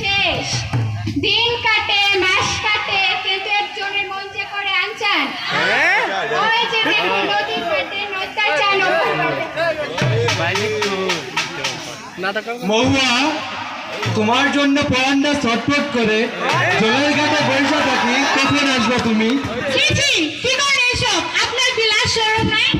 শেষ দিন কাটে মাস কাটে কিন্তু একজনের মন যে করে আনচান ওই যে দেখুন নদীর ঘাটে নৌকা চালক মহুয়া তোমার জন্য পরান্ডা ছটফট করে জলের ঘাটে বসে থাকি, কখন আসবে তুমি? ছি ছি কি করে এসব আপনার বিলাস শরম নাই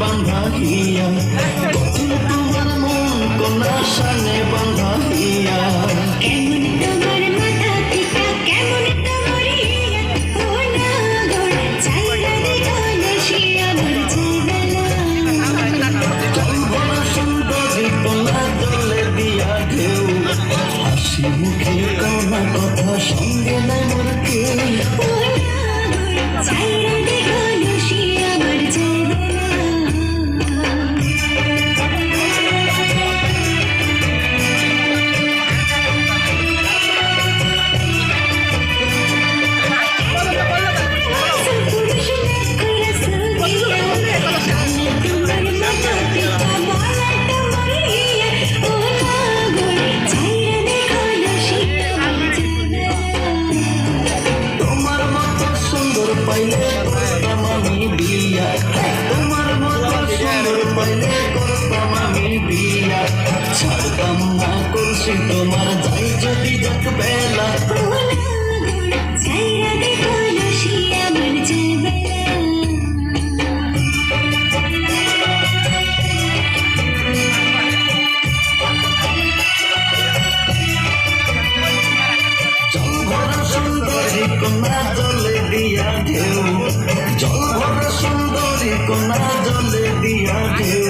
বান্ধা হিয়া তোমার মন কোনা সানে বান্ধা হিয়া কেমন তোমার মাথা পিতা কেমন তোমার হিয়া ও না গোর চাইরা দেখো শিয়া মর যাইবেলা চল বড় সুন্দরী কোনা জলে দিয়া ঢেউ হাসি মুখে কোনা কথা সঙ্গে নাই মোর কেউ ও না গোর চাইরা দেখো শিয়া মর যাইবেলা তোমার মতো সুন্দর পাইলে করতাম আমি বিয়া তোমার মতো সুন্দর পাইলে করতাম আমি বিয়া ছাড়তাম না করছি তোমার যাই যদি যাক বেলা চাইরা দেখো শিয়া মর যাইবেলা জল ভরা সুন্দরী কোনা জলে দিয়া ঢেউ জল ভরা সুন্দরী কোনা জলে দিয়া ঢেউ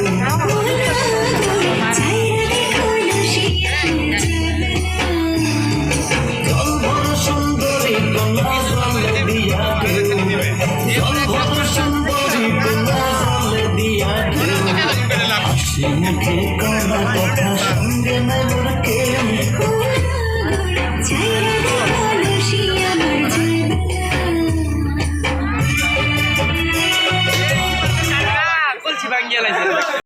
জল ভরা সুন্দরী কোনা জলে দিয়া ঢেউ জল ভরা সুন্দরী কোনা জলে দিয়া ঢেউ হাসি মুখে কোনা কথা সঙ্গে নাই মোর কেউ